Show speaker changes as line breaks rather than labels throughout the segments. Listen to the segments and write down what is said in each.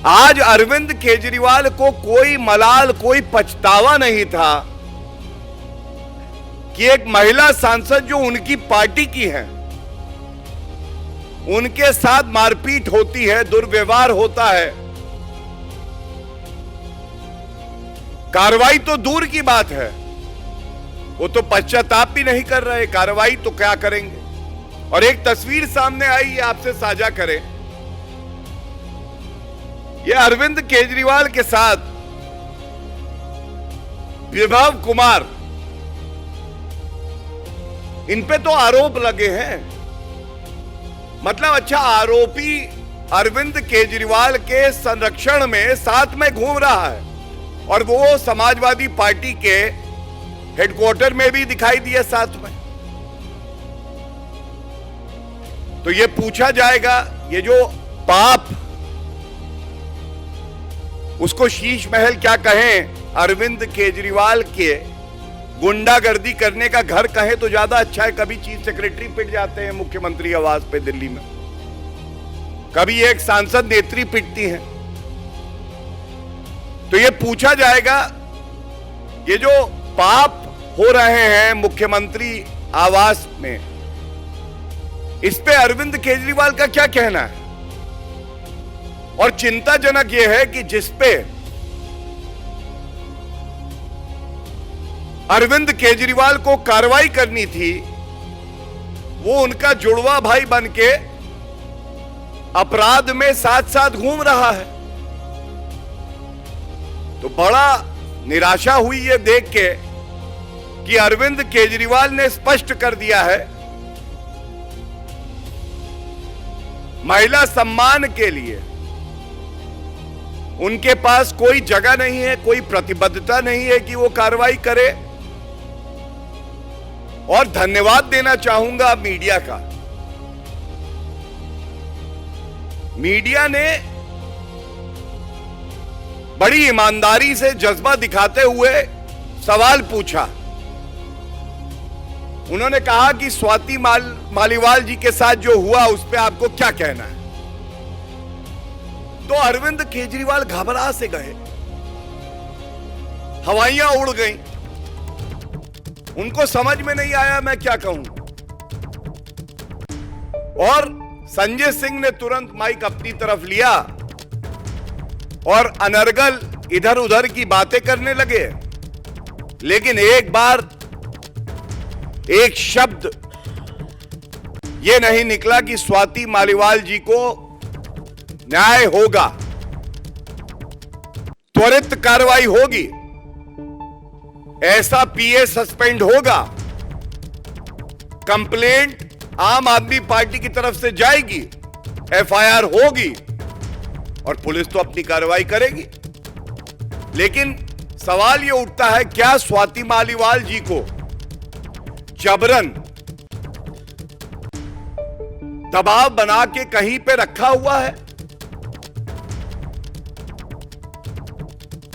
आज अरविंद केजरीवाल को कोई मलाल, कोई पछतावा नहीं था कि एक महिला सांसद जो उनकी पार्टी की है, उनके साथ मारपीट होती है, दुर्व्यवहार होता है। कार्रवाई तो दूर की बात है, वो तो पश्चाताप भी नहीं कर रहे, कार्रवाई तो क्या करेंगे। और एक तस्वीर सामने आई, ये आपसे साझा करें। ये अरविंद केजरीवाल के साथ विभव कुमार, इन पे तो आरोप लगे हैं। मतलब अच्छा, आरोपी अरविंद केजरीवाल के संरक्षण में साथ में घूम रहा है और वो समाजवादी पार्टी के हेडक्वार्टर में भी दिखाई दिया साथ में। तो ये पूछा जाएगा, ये जो पाप, उसको शीश महल क्या कहें, अरविंद केजरीवाल के गुंडागर्दी करने का घर कहे तो ज्यादा अच्छा है। कभी चीफ सेक्रेटरी पिट जाते हैं मुख्यमंत्री आवास पे दिल्ली में, कभी एक सांसद नेत्री पिटती है। तो ये पूछा जाएगा, ये जो पाप हो रहे हैं मुख्यमंत्री आवास में, इस पे अरविंद केजरीवाल का क्या कहना है। और चिंताजनक यह है कि जिस पे अरविंद केजरीवाल को कार्रवाई करनी थी, वो उनका जुड़वा भाई बनके अपराध में साथ साथ घूम रहा है। तो बड़ा निराशा हुई ये देख के कि अरविंद केजरीवाल ने स्पष्ट कर दिया है, महिला सम्मान के लिए उनके पास कोई जगह नहीं है, कोई प्रतिबद्धता नहीं है कि वो कार्रवाई करे। और धन्यवाद देना चाहूंगा मीडिया का। मीडिया ने बड़ी ईमानदारी से जज्बा दिखाते हुए सवाल पूछा। उन्होंने कहा कि स्वाति मालीवाल जी के साथ जो हुआ उस पर आपको क्या कहना है। तो अरविंद केजरीवाल घबरा से गए, हवाइयां उड़ गईं, उनको समझ में नहीं आया मैं क्या कहूं। और संजय सिंह ने तुरंत माइक अपनी तरफ लिया और अनर्गल इधर उधर की बातें करने लगे। लेकिन एक बार एक शब्द यह नहीं निकला कि स्वाति मालीवाल जी को न्याय होगा, त्वरित कार्रवाई होगी, ऐसा पीए सस्पेंड होगा, कंप्लेंट आम आदमी पार्टी की तरफ से जाएगी, एफआईआर होगी और पुलिस तो अपनी कार्रवाई करेगी। लेकिन सवाल यह उठता है, क्या स्वाति मालीवाल जी को जबरन दबाव बना के कहीं पे रखा हुआ है?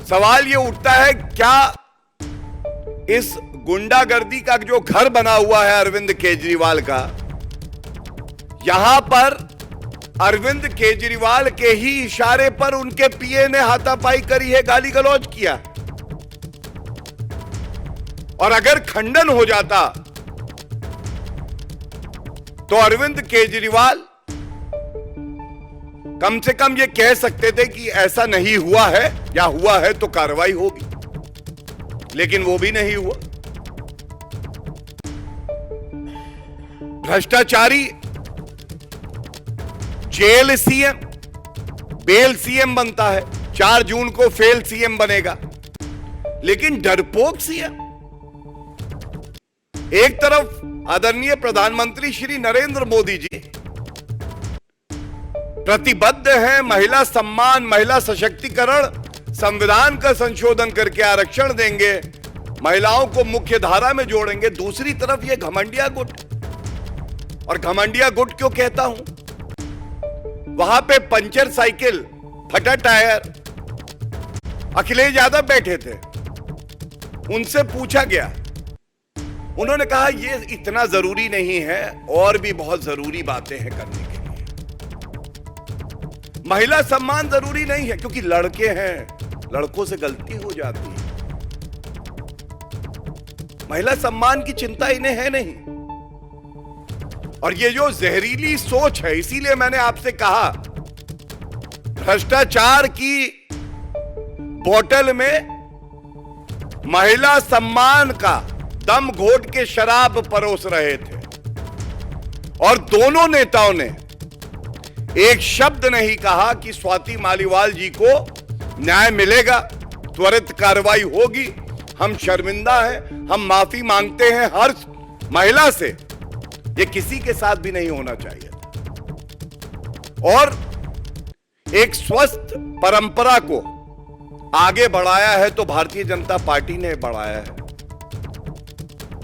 सवाल यह उठता है, क्या इस गुंडागर्दी का जो घर बना हुआ है अरविंद केजरीवाल का, यहां पर अरविंद केजरीवाल के ही इशारे पर उनके पीए ने हाथापाई करी है, गाली गलौज किया। और अगर खंडन हो जाता तो अरविंद केजरीवाल कम से कम ये कह सकते थे कि ऐसा नहीं हुआ है, या हुआ है तो कार्रवाई होगी। लेकिन वो भी नहीं हुआ। भ्रष्टाचारी जेल सीएम, बेल सीएम बनता है, 4 जून को फेल सीएम बनेगा। लेकिन डरपोक सीएम। एक तरफ आदरणीय प्रधानमंत्री श्री नरेंद्र मोदी जी प्रतिबद्ध हैं महिला सम्मान, महिला सशक्तिकरण, संविधान का संशोधन करके आरक्षण देंगे, महिलाओं को मुख्य धारा में जोड़ेंगे। दूसरी तरफ ये घमंडिया गुट, और घमंडिया गुट क्यों कहता हूं, वहां पे पंचर साइकिल, फटा टायर, अखिलेश यादव बैठे थे, उनसे पूछा गया, उन्होंने कहा ये इतना जरूरी नहीं है, और भी बहुत जरूरी बातें हैं करने के लिए। महिला सम्मान जरूरी नहीं है, क्योंकि लड़के हैं, लड़कों से गलती हो जाती है। महिला सम्मान की चिंता इन्हें है नहीं। और ये जो जहरीली सोच है, इसीलिए मैंने आपसे कहा, भ्रष्टाचार की बोतल में महिला सम्मान का दम घोट के शराब परोस रहे थे, और दोनों नेताओं ने एक शब्द नहीं कहा कि स्वाति मालीवाल जी को न्याय मिलेगा, त्वरित कार्रवाई होगी, हम शर्मिंदा हैं, हम माफी मांगते हैं हर महिला से। ये किसी के साथ भी नहीं होना चाहिए था। और एक स्वस्थ परंपरा को आगे बढ़ाया है तो भारतीय जनता पार्टी ने बढ़ाया है।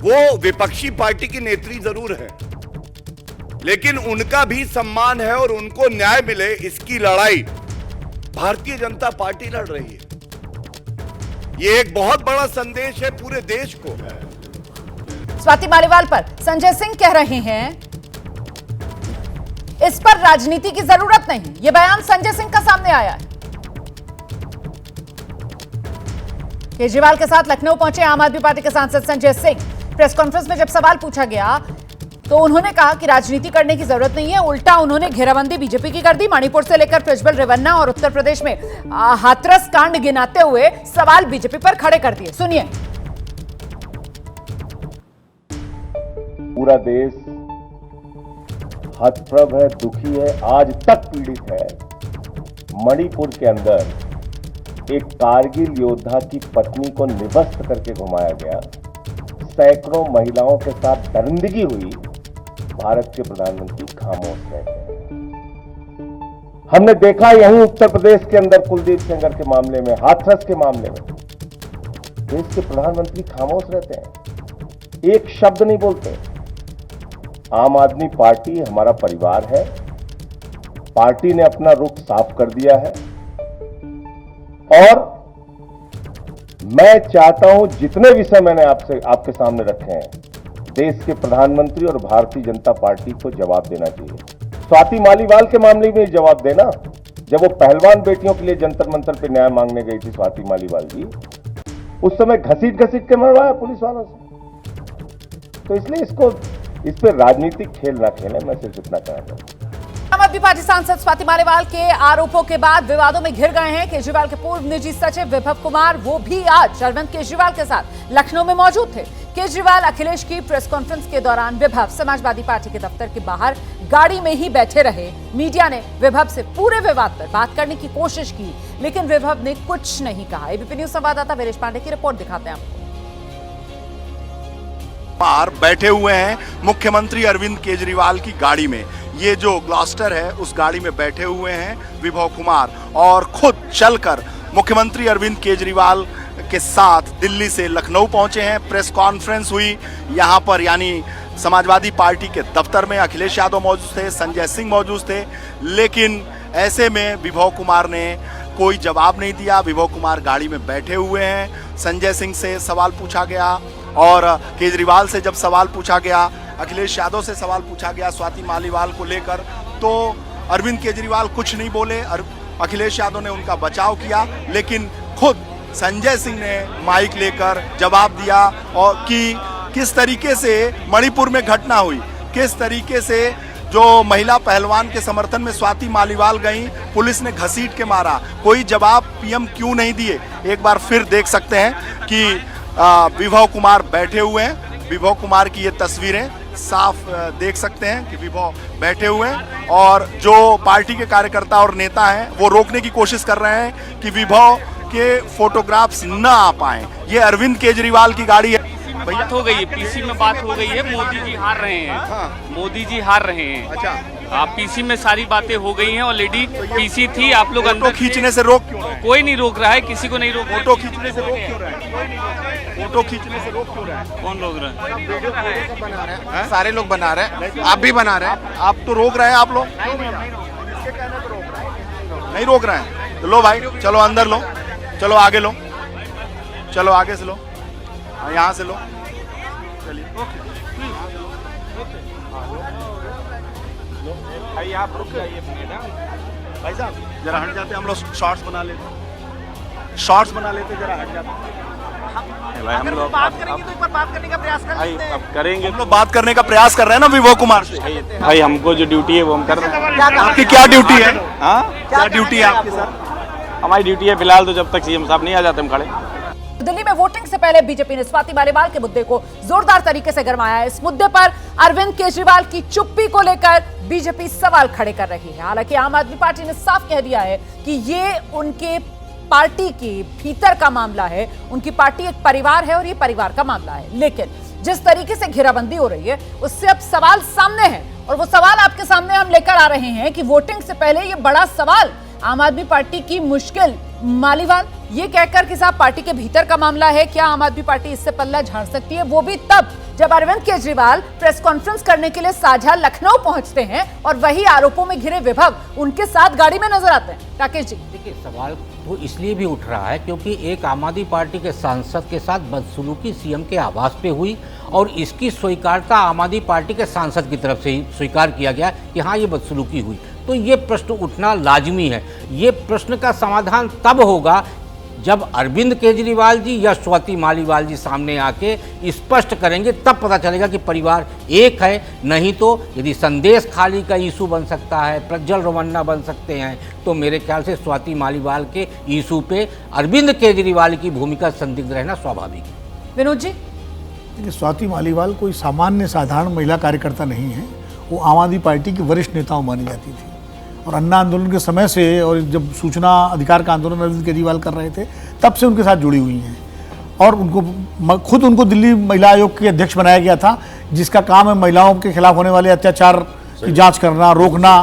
वो विपक्षी पार्टी की नेत्री जरूर है, लेकिन उनका भी सम्मान है और उनको न्याय मिले, इसकी लड़ाई भारतीय जनता पार्टी लड़ रही है। ये एक बहुत बड़ा संदेश है पूरे देश को।
स्वाति मालीवाल पर संजय सिंह कह रहे हैं इस पर राजनीति की जरूरत नहीं। यह बयान संजय सिंह का सामने आया है। केजरीवाल के साथ लखनऊ पहुंचे आम आदमी पार्टी के सांसद संजय सिंह। प्रेस कॉन्फ्रेंस में जब सवाल पूछा गया तो उन्होंने कहा कि राजनीति करने की जरूरत नहीं है, उल्टा उन्होंने घेराबंदी बीजेपी की कर दी। मणिपुर से लेकर प्रज्वल रेवन्ना और उत्तर प्रदेश में हाथरस कांड गिनाते हुए सवाल बीजेपी पर खड़े कर दिए। सुनिए।
पूरा देश हतप्रभ है, दुखी है, आज तक पीड़ित है। मणिपुर के अंदर एक कारगिल योद्धा की पत्नी को निवस्त करके घुमाया गया, सैकड़ों महिलाओं के साथ दरिंदगी हुई, भारत के प्रधानमंत्री खामोश रहते हैं। हमने देखा यहीं उत्तर प्रदेश के अंदर कुलदीप सेंगर के मामले में, हाथरस के मामले में, देश के प्रधानमंत्री खामोश रहते हैं, एक शब्द नहीं बोलते। आम आदमी पार्टी हमारा परिवार है, पार्टी ने अपना रुख साफ कर दिया है और मैं चाहता हूं जितने विषय मैंने आपके सामने रखे हैं, देश के प्रधानमंत्री और भारतीय जनता पार्टी को जवाब देना चाहिए। स्वाति मालीवाल के मामले में जवाब देना, जब वो पहलवान बेटियों के लिए जंतर मंतर पे न्याय मांगने गई थी स्वाति मालीवाल जी, उस समय घसीट के मरवाया पुलिस वालों से। तो इसलिए इस पे राजनीतिक खेल ना खेलें, मैं सिर्फ इतना कहना चाहता हूं।
आम आदमी पार्टी सांसद स्वाति मालीवाल के आरोपों के बाद विवादों में घिर गए हैं केजरीवाल के पूर्व निजी सचिव विभव कुमार। वो भी आज अरविंद केजरीवाल के साथ लखनऊ में मौजूद थे। केजरीवाल अखिलेश की प्रेस कॉन्फ्रेंस के दौरान विभव समाजवादी पार्टी के दफ्तर के बाहर गाड़ी में ही बैठे रहे। मीडिया ने विभव से पूरे विवाद पर बात करने की कोशिश की, लेकिन विभव ने कुछ नहीं कहा। एबीपी न्यूज संवाददाता वीरेश पांडे की रिपोर्ट दिखाते हैं आपको।
बैठे हुए हैं मुख्यमंत्री अरविंद केजरीवाल की गाड़ी में। ये जो ग्लॉस्टर है उस गाड़ी में बैठे हुए हैं विभव कुमार और खुद चलकर मुख्यमंत्री अरविंद केजरीवाल के साथ दिल्ली से लखनऊ पहुंचे हैं। प्रेस कॉन्फ्रेंस हुई यहाँ पर, यानी समाजवादी पार्टी के दफ्तर में अखिलेश यादव मौजूद थे, संजय सिंह मौजूद थे, लेकिन ऐसे में विभव कुमार ने कोई जवाब नहीं दिया। विभव कुमार गाड़ी में बैठे हुए हैं। संजय सिंह से सवाल पूछा गया और केजरीवाल से जब सवाल पूछा गया, अखिलेश यादव से सवाल पूछा गया स्वाति मालीवाल को लेकर, तो अरविंद केजरीवाल कुछ नहीं बोले। अखिलेश यादव ने उनका बचाव किया, लेकिन खुद संजय सिंह ने माइक लेकर जवाब दिया और कि किस तरीके से मणिपुर में घटना हुई, किस तरीके से जो महिला पहलवान के समर्थन में स्वाति मालीवाल गई, पुलिस ने घसीट के मारा। कोई जवाब पीएम क्यों नहीं दिए? एक बार फिर देख सकते हैं कि विभव कुमार बैठे हुए हैं। विभव कुमार की ये तस्वीरें साफ देख सकते हैं कि विभव बैठे हुए हैं और जो पार्टी के कार्यकर्ता और नेता हैं वो रोकने की कोशिश कर रहे हैं कि विभव के फोटोग्राफ्स न आ पाए। ये अरविंद केजरीवाल की गाड़ी है।
बात हो गई है, पीसी में बात हो गई है, मोदी जी हार रहे हैं।
हाँ।
मोदी जी हार रहे हैं।
अच्छा,
पीसी में सारी बातें हो गई हैं ऑलरेडी। पीसी थी, आप लोग
फोटो खींचने से रोक क्यों रहे हैं?
कोई नहीं रोक रहा है, किसी को नहीं रोक।
फोटो खींचने से रोक क्यों रहे हैं? फोटो खींचने से रोक क्यों रहे हैं?
कौन रोक रहा है?
सारे लोग बना रहे हैं, आप भी बना रहे हैं। आप तो रोक रहे हैं, आप लोग नहीं रोक रहे हैं। तो लो भाई, चलो अंदर लो, चलो आगे लो, चलो आगे से लो, यहाँ से लो, चलिए। भाई आप रुक जाइए मैडम। भाई साहब जरा हट जाते, हम लोग शॉर्ट्स बना लेते, जरा हट जाते।
भाई हम लोग
बात करेंगे तो एक बार बात करने का प्रयास कर
भाई
सकते हैं।
अब करेंगे।
हम लोग बात करने का प्रयास कर रहे हैं ना विभो कुमार से।
भाई हमको जो ड्यूटी है वो हम कर रहे हैं।
आपकी क्या ड्यूटी है?
हाँ,
क्या ड्यूटी है आपकी सर?
हमारी ड्यूटी है फिलहाल तो जब तक सीएम साहब नहीं आ जाते हम खड़े।
दिल्ली में वोटिंग से पहले बीजेपी ने स्वाति मालीवाल के मुद्दे को जोरदार तरीके से गरमाया है। इस मुद्दे पर अरविंद केजरीवाल की चुप्पी को लेकर बीजेपी सवाल खड़े कर रही है। हालांकि आम आदमी पार्टी ने साफ कह दिया है कि ये उनके पार्टी के भीतर का मामला है, उनकी पार्टी एक परिवार है और ये परिवार का मामला है। लेकिन जिस तरीके से घेराबंदी हो रही है उससे अब सवाल सामने है और वो सवाल आपके सामने हम लेकर आ रहे हैं कि वोटिंग से पहले ये बड़ा सवाल आम आदमी पार्टी की मुश्किल मालीवाल ये कहकर कि साहब पार्टी के भीतर का मामला है, क्या आम आदमी पार्टी इससे पल्ला झाड़ सकती है? वो भी तब जब अरविंद केजरीवाल प्रेस कॉन्फ्रेंस करने के लिए साझा लखनऊ पहुंचते हैं और वही आरोपों में घिरे विभव उनके साथ गाड़ी में नजर आते हैं। राकेश जी,
देखिए सवाल तो इसलिए भी उठ रहा है क्योंकि एक आम आदमी पार्टी के सांसद के साथ बदसलूकी सीएम के आवास पे हुई और इसकी स्वीकारता आम आदमी पार्टी के सांसद की तरफ से ही स्वीकार किया गया कि हाँ ये बदसलूकी हुई। तो ये प्रश्न उठना लाजमी है। ये प्रश्न का समाधान तब होगा जब अरविंद केजरीवाल जी या स्वाति मालीवाल जी सामने आके स्पष्ट करेंगे, तब पता चलेगा कि परिवार एक है। नहीं तो यदि संदेश खाली का इशू बन सकता है, प्रज्वल रमन्ना बन सकते हैं, तो मेरे ख्याल से स्वाति मालीवाल के इशू पे अरविंद केजरीवाल की भूमिका संदिग्ध रहना स्वाभाविक है।
विनोद जी,
देखिए स्वाति मालीवाल कोई सामान्य साधारण महिला कार्यकर्ता नहीं है। वो आम आदमी पार्टी की वरिष्ठ नेताओं मानी जाती थी और अन्ना आंदोलन के समय से और जब सूचना अधिकार का आंदोलन अरविंद केजरीवाल कर रहे थे तब से उनके साथ जुड़ी हुई हैं और उनको दिल्ली महिला आयोग के अध्यक्ष बनाया गया था, जिसका काम है महिलाओं के खिलाफ होने वाले अत्याचार की जांच करना, रोकना।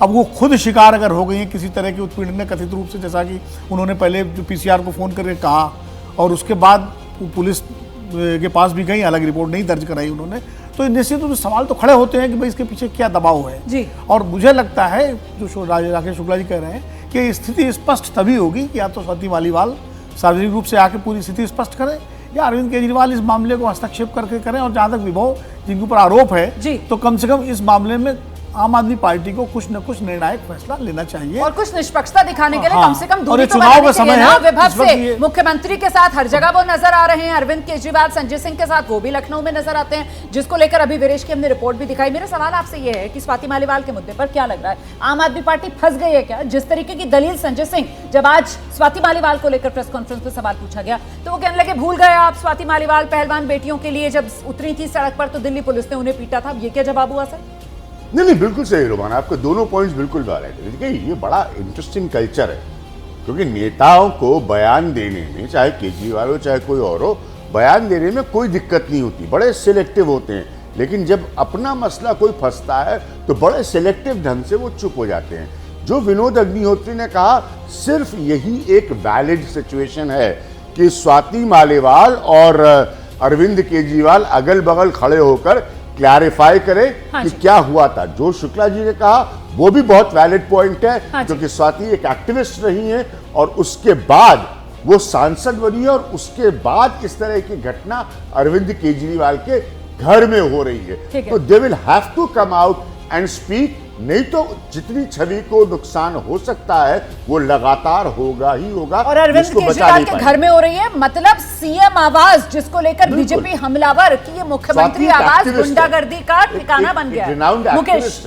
अब वो खुद शिकार अगर हो गई हैं किसी तरह के उत्पीड़न में कथित रूप से, जैसा कि उन्होंने पहले जो पीसीआर को फ़ोन करके कहा और उसके बाद पुलिस के पास भी गई, अलग रिपोर्ट नहीं दर्ज कराई उन्होंने, तो निश्चित रूप से सवाल तो खड़े होते हैं कि भाई इसके पीछे क्या दबाव है
जी।
और मुझे लगता है जो राकेश शुक्ला जी कह रहे हैं कि स्थिति स्पष्ट तभी होगी कि या तो स्वाति मालीवाल सार्वजनिक रूप से आके पूरी स्थिति स्पष्ट करें या अरविंद केजरीवाल इस मामले को हस्तक्षेप करके करें। और जहां तक विभव जिनके ऊपर आरोप है तो कम से कम इस मामले में आम आदमी पार्टी को कुछ न कुछ निर्णायक फैसला लेना चाहिए
और कुछ निष्पक्षता दिखाने के लिए
हाँ,
कम से कम
और
दूरी
ये
तो
चुनाव का
बनानी
समय
चाहिए ना
है,
विभव
इस वक्त
से।
ये-
मुख्यमंत्री के साथ हर जगह वो नजर आ रहे हैं, अरविंद केजरीवाल संजय सिंह के साथ वो भी लखनऊ में नजर आते हैं, जिसको लेकर अभी वीरेश की हमने रिपोर्ट भी दिखाई। मेरा सवाल आपसे ये है कि स्वाति मालीवाल के मुद्दे पर क्या लग रहा है, आम आदमी पार्टी फंस गई है क्या? जिस तरीके की दलील संजय सिंह, जब आज स्वाति मालीवाल को लेकर प्रेस कॉन्फ्रेंस में सवाल पूछा गया तो वो कहने लगे भूल गए आप, स्वाति मालीवाल पहलवान बेटियों के लिए जब उतरी थी सड़क पर तो दिल्ली पुलिस ने उन्हें पीटा था। ये क्या जवाब हुआ सर?
नहीं, बिल्कुल सही रोमान, आपके दोनों पॉइंट्स बिल्कुल वैलिड है। देखिए ये बड़ा इंटरेस्टिंग कल्चर है क्योंकि नेताओं को बयान देने में, चाहे केजरीवाल हो चाहे कोई और हो, बयान देने में कोई दिक्कत नहीं होती, बड़े सिलेक्टिव होते हैं। लेकिन जब अपना मसला कोई फंसता है तो बड़े सिलेक्टिव ढंग से वो चुप हो जाते हैं। जो विनोद अग्निहोत्री ने कहा, सिर्फ यही एक वैलिड सिचुएशन है कि स्वाति मालीवाल और अरविंद केजरीवाल अगल बगल खड़े होकर क्लैरिफाई करे कि क्या हुआ था। जो शुक्ला जी ने कहा वो भी बहुत वैलिड पॉइंट है क्योंकि स्वाति एक एक्टिविस्ट रही हैं और उसके बाद वो सांसद बनी है और उसके बाद इस तरह की घटना अरविंद केजरीवाल के घर में हो रही है। तो they will have to come out and speak, नहीं तो जितनी छवि को नुकसान हो सकता है वो लगातार होगा ही होगा।
और अरविंद केजरीवाल के घर में हो रही है, मतलब सीएम आवास जिसको लेकर बीजेपी हमलावर की ये मुख्यमंत्री आवास गुंडागर्दी का ठिकाना बन गया है। मुकेश,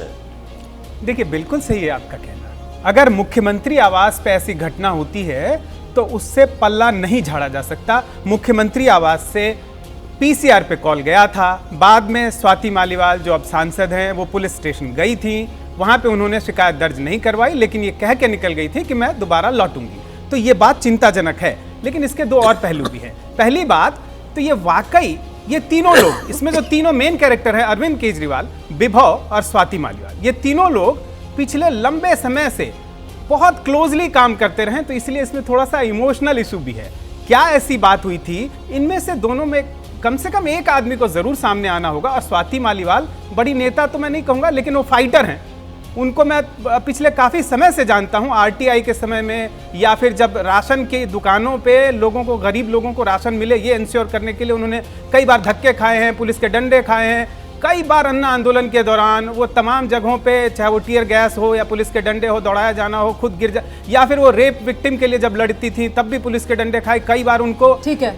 देखिए बिल्कुल सही है आपका कहना। अगर मुख्यमंत्री आवास पे ऐसी घटना होती है तो उससे पल्ला नहीं झाड़ा जा सकता। मुख्यमंत्री आवास से पीसीआर पे कॉल गया था, बाद में स्वाति मालीवाल जो अब सांसद हैं वो पुलिस स्टेशन गई थी, वहां पे उन्होंने शिकायत दर्ज नहीं करवाई, लेकिन ये कह के निकल गई थी कि मैं दोबारा लौटूंगी। तो ये बात चिंताजनक है, लेकिन इसके दो और पहलू भी हैं। पहली बात तो ये वाकई ये तीनों लोग, इसमें जो तीनों मेन कैरेक्टर हैं, अरविंद केजरीवाल, विभव और स्वाति मालीवाल, ये तीनों लोग पिछले लंबे समय से बहुत क्लोजली काम करते रहे, तो इसलिए इसमें थोड़ा सा इमोशनल इशू भी है। क्या ऐसी बात हुई थी, इनमें से दोनों में कम से कम एक आदमी को जरूर सामने आना होगा। और स्वाति मालीवाल बड़ी नेता तो मैं नहीं कहूंगा, लेकिन वो फाइटर हैं। उनको मैं पिछले काफ़ी समय से जानता हूं, आरटीआई के समय में या फिर जब राशन की दुकानों पे लोगों को, गरीब लोगों को राशन मिले, ये इंश्योर करने के लिए उन्होंने कई बार धक्के खाए हैं, पुलिस के डंडे खाए हैं। कई बार अन्ना आंदोलन के दौरान वो तमाम जगहों पे, चाहे वो टीयर गैस हो या पुलिस के डंडे हो, दौड़ाया जाना हो, खुद गिर जा, या फिर वो रेप विक्टिम के लिए जब लड़ती थी तब भी पुलिस के डंडे खाए, कई बार उनको
ठीक है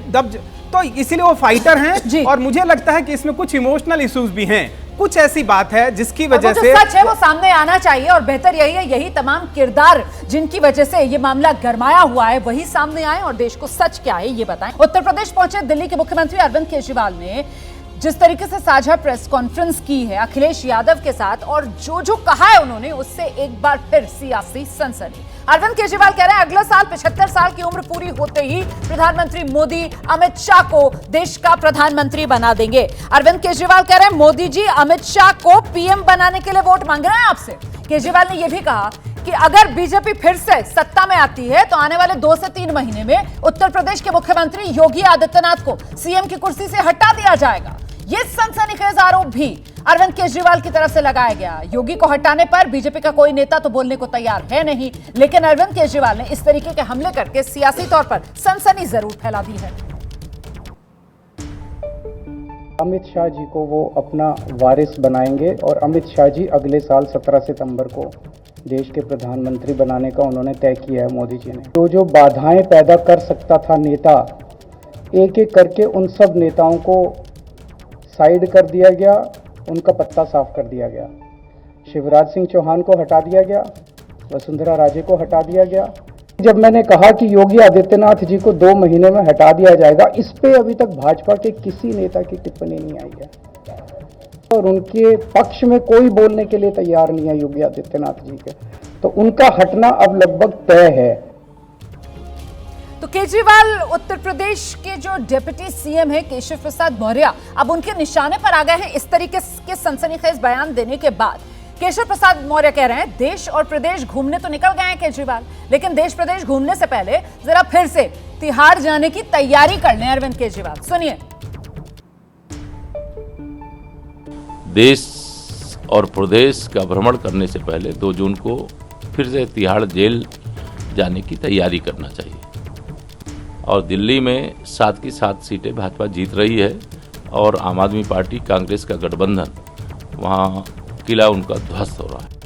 तो इसीलिए वो फाइटर हैं। और मुझे लगता है कि इसमें कुछ इमोशनल इश्यूज भी हैं, कुछ ऐसी बात है जिसकी वजह से
सच है वो सामने आना चाहिए, और बेहतर यही है यही तमाम किरदार जिनकी वजह से ये मामला गरमाया हुआ है वही सामने आए और देश को सच क्या है ये बताएं। उत्तर प्रदेश पहुंचे दिल्ली के मुख्यमंत्री अरविंद केजरीवाल ने जिस तरीके से साझा प्रेस कॉन्फ्रेंस की है अखिलेश यादव के साथ, और जो जो कहा है उन्होंने उससे एक बार फिर सियासी सनसनी। अरविंद केजरीवाल कह रहे हैं अगले साल 75 साल की उम्र पूरी होते ही प्रधानमंत्री मोदी अमित शाह को देश का प्रधानमंत्री बना देंगे। अरविंद केजरीवाल कह रहे हैं मोदी जी अमित शाह को पीएम बनाने के लिए वोट मांग रहे हैं आपसे। केजरीवाल ने यह भी कहा कि अगर बीजेपी फिर से सत्ता में आती है तो आने वाले 2 से 3 महीने में उत्तर प्रदेश के मुख्यमंत्री योगी आदित्यनाथ को सीएम की कुर्सी से हटा दिया जाएगा। ये सनसनीखेज आरोप भी अरविंद केजरीवाल की तरफ से लगाया गया। योगी को हटाने पर बीजेपी का कोई नेता तो बोलने को तैयार है नहीं, लेकिन अरविंद केजरीवाल ने इस तरीके के हमले करके सियासी तौर पर सनसनी जरूर फैला दी है।
अमित शाह जी को वो अपना वारिस बनाएंगे और अमित शाह जी अगले साल 17 सितंबर को देश के प्रधानमंत्री बनाने का उन्होंने तय किया है मोदी जी ने। तो जो बाधाएं पैदा कर सकता था नेता, एक एक करके उन सब नेताओं को साइड कर दिया गया, उनका पत्ता साफ कर दिया गया। शिवराज सिंह चौहान को हटा दिया गया, वसुंधरा राजे को हटा दिया गया। जब मैंने कहा कि योगी आदित्यनाथ जी को 2 महीने में हटा दिया जाएगा, इस पे अभी तक भाजपा के किसी नेता की टिप्पणी नहीं आई है और उनके पक्ष में कोई बोलने के लिए तैयार नहीं है योगी आदित्यनाथ जी के, तो उनका हटना अब लगभग तय है।
तो केजरीवाल उत्तर प्रदेश के जो डिप्टी सीएम है केशव प्रसाद मौर्य अब उनके निशाने पर आ गए हैं। इस तरीके के सनसनीखेज बयान देने के बाद केशव प्रसाद मौर्य कह रहे हैं देश और प्रदेश घूमने तो निकल गए हैं केजरीवाल, लेकिन देश प्रदेश घूमने से पहले जरा फिर से तिहाड़ जाने की तैयारी कर लें अरविंद केजरीवाल। सुनिए।
देश और प्रदेश का भ्रमण करने से पहले 2 जून को फिर से तिहाड़ जेल जाने की तैयारी करना चाहिए। और दिल्ली में 7 की 7 सीटें भाजपा जीत रही है और आम आदमी पार्टी कांग्रेस का गठबंधन वहाँ किला उनका ध्वस्त हो रहा है।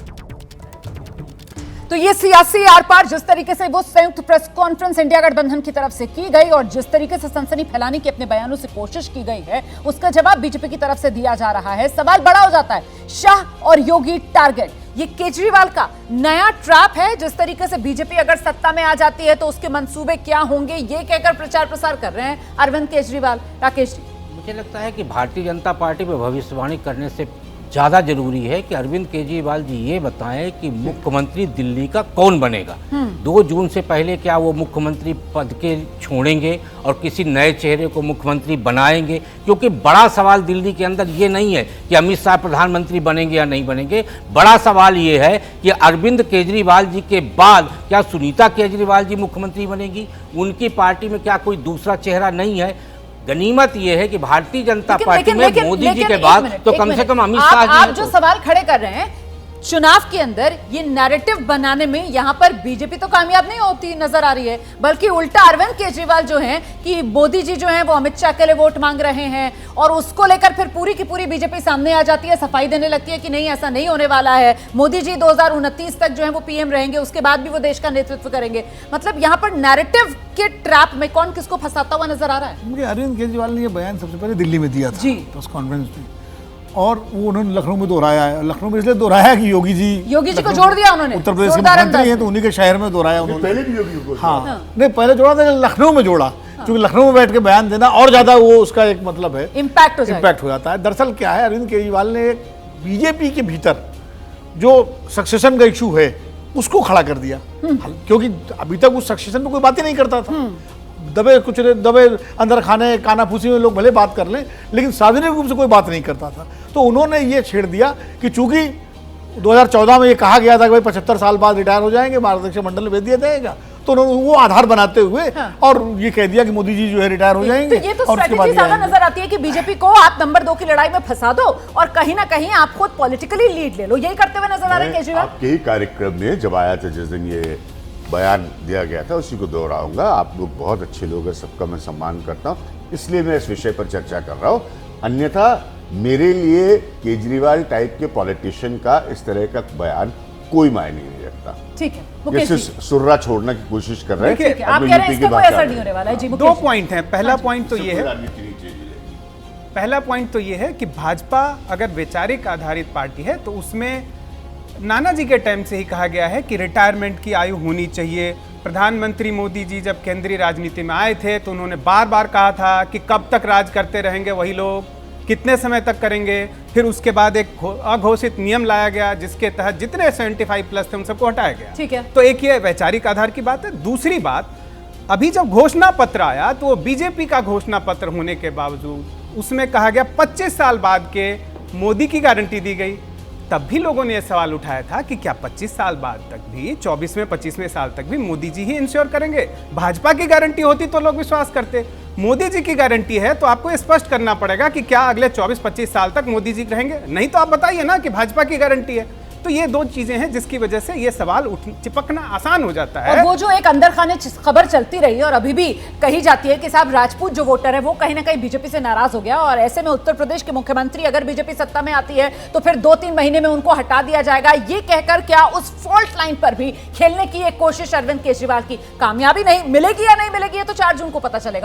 तो ये सियासी आर पार जिस तरीके से वो संयुक्त प्रेस कॉन्फ्रेंस इंडिया गठबंधन की तरफ से की गई और जिस तरीके से सनसनी फैलाने की अपने बयानों से कोशिश की गई है, उसका जवाब बीजेपी की तरफ से दिया जा रहा है। सवाल बड़ा हो जाता है, शाह और योगी टारगेट, ये केजरीवाल का नया ट्रैप है। जिस तरीके से बीजेपी अगर सत्ता में आ जाती है तो उसके मंसूबे क्या होंगे, ये कहकर प्रचार प्रसार कर रहे हैं अरविंद केजरीवाल। राकेश जी,
मुझे लगता है कि भारतीय जनता पार्टी पर भविष्यवाणी करने से ज़्यादा जरूरी है कि अरविंद केजरीवाल जी ये बताएं कि मुख्यमंत्री दिल्ली का कौन बनेगा। 2 जून से पहले क्या वो मुख्यमंत्री पद के छोड़ेंगे और किसी नए चेहरे को मुख्यमंत्री बनाएंगे? क्योंकि बड़ा सवाल दिल्ली के अंदर ये नहीं है कि अमित शाह प्रधानमंत्री बनेंगे या नहीं बनेंगे। बड़ा सवाल ये है कि अरविंद केजरीवाल जी के बाद क्या सुनीता केजरीवाल जी मुख्यमंत्री बनेगी? उनकी पार्टी में क्या कोई दूसरा चेहरा नहीं है? गनीमत यह है कि भारतीय जनता पार्टी में मोदी जी के बाद तो कम से कम अमित शाह जी।
आप जो सवाल खड़े कर रहे हैं चुनाव के अंदर, ये नैरेटिव बनाने में यहाँ पर बीजेपी तो कामयाब नहीं होती नजर आ रही है, बल्कि उल्टा अरविंद केजरीवाल जो हैं कि मोदी जी जो हैं वो अमित शाह के लिए वोट मांग रहे हैं और उसको लेकर फिर पूरी की पूरी बीजेपी सामने आ जाती है, सफाई देने लगती है कि नहीं ऐसा नहीं होने वाला है, मोदी जी 2029 तक जो है वो पीएम रहेंगे, उसके बाद भी वो देश का नेतृत्व करेंगे। मतलब यहाँ पर नैरेटिव के ट्रैप में कौन किसको फंसाता हुआ नजर आ रहा है?
मुझे अरविंद केजरीवाल ने ये बयान सबसे पहले दिल्ली में दिया था प्रेस कॉन्फ्रेंस में, और वो उन्होंने लखनऊ में दोहराया है। लखनऊ में इसलिए दोहराया कि योगी जी
को जोड़ दिया उन्होंने,
उत्तर प्रदेश के मुख्यमंत्री हैं तो उन्हीं के शहर में दोहराया उन्होंने।
पहले भी योगी को
हाँ नहीं, पहले जोड़ा था, लखनऊ में जोड़ा, क्योंकि लखनऊ में बैठ के बयान देना और ज्यादा वो उसका एक मतलब है इम्पैक्ट हो जाता है। दरअसल क्या है, अरविंद केजरीवाल ने बीजेपी के भीतर जो सक्सेशन का इशू है उसको खड़ा कर दिया, क्योंकि अभी तक उस सक्सेशन पे कोई बात ही नहीं करता था। दबे अंदर खाने कानाफूसी में लोग भले बात कर लें, लेकिन सार्वजनिक रूप से कोई बात नहीं करता था। तो उन्होंने ये छेड़ दिया कि चूंकि 2014 में ये कहा गया था कि भाई 75 साल बाद रिटायर हो जाएंगे, मार्गदर्शक मंडल में भेज दिया जाएगा, तो उन्होंने वो आधार बनाते हुए और ये कह दिया कि मोदी जी जो है रिटायर हो जाएंगे।
तो ये तो स्ट्रेटजी ज्यादा नजर आती है कि बीजेपी को आप नंबर 2 की लड़ाई में फंसा दो और कहीं ना कहीं आप खुद पॉलिटिकली लीड ले लो, यही करते हुए नजर आ रहे हैं केजरीवाल।
आपके ही कार्यक्रम में जब आया था जिस दिन ये बयान दिया गया था, उसी को दोहराऊंगा। आप लोग बहुत अच्छे लोग हैं, सबका मैं सम्मान करता हूँ, इसलिए मैं इस विषय पर चर्चा कर रहा हूँ। अन्यथा मेरे लिए केजरीवाल टाइप के पॉलिटिशियन का इस तरह का बयान कोई मायने नहीं रखता।
ठीक है मुकेश
जैसे
जी।
सुर्रा छोड़ने की कोशिश कर रहे
ठीक है, आप
अपने
कह रहे हैं
यूपी
इसका
की
कोई
बात
असर
कर
नहीं
रहे
होने वाला है जी।
दो
मुकेश जी।
पॉइंट हैं। पहला पॉइंट तो
इससे
ये
कोई
है,
राजनीति नहीं चाहिए।
पहला पॉइंट तो ये है कि भाजपा अगर वैचारिक आधारित पार्टी है तो उसमें नाना जी के टाइम से ही कहा गया है कि रिटायरमेंट की आयु होनी चाहिए। प्रधानमंत्री मोदी जी जब केंद्रीय राजनीति में आए थे तो उन्होंने बार बार कहा था कि कब तक राज करते रहेंगे वही लोग, कितने समय तक करेंगे। फिर उसके बाद एक अघोषित नियम लाया गया जिसके तहत जितने 75 प्लस थे उन सबको हटाया गया।
ठीक है।
तो एक ये वैचारिक आधार की बात है। दूसरी बात, अभी जब घोषणा पत्र आया तो वो बीजेपी का घोषणा पत्र होने के बावजूद उसमें कहा गया 25 साल बाद के मोदी की गारंटी दी गई। तब भी लोगों ने यह सवाल उठाया था कि क्या 25 साल बाद तक भी 24वें 25वें साल तक भी मोदी जी ही इंश्योर करेंगे। भाजपा की गारंटी होती तो लोग विश्वास करते, मोदी जी की गारंटी है तो आपको स्पष्ट करना पड़ेगा कि क्या अगले 24-25 साल तक मोदी जी रहेंगे। नहीं तो आप बताइए ना कि भाजपा की गारंटी है। तो ये दो चीजें हैं जिसकी वजह से ये सवाल चिपकना आसान हो जाता है।
और वो जो एक अंदर खाने खबर चलती रही है और अभी भी कही जाती है कि साहब राजपूत जो वोटर है वो कहीं ना कहीं बीजेपी से नाराज हो गया और ऐसे में उत्तर प्रदेश के मुख्यमंत्री अगर बीजेपी सत्ता में आती है तो फिर 2-3 महीने में उनको हटा दिया जाएगा। ये कहकर क्या उस फॉल्ट लाइन पर भी खेलने की एक कोशिश अरविंद केजरीवाल की कामयाबी नहीं मिलेगी या नहीं मिलेगी, ये तो 4 जून को पता चलेगा।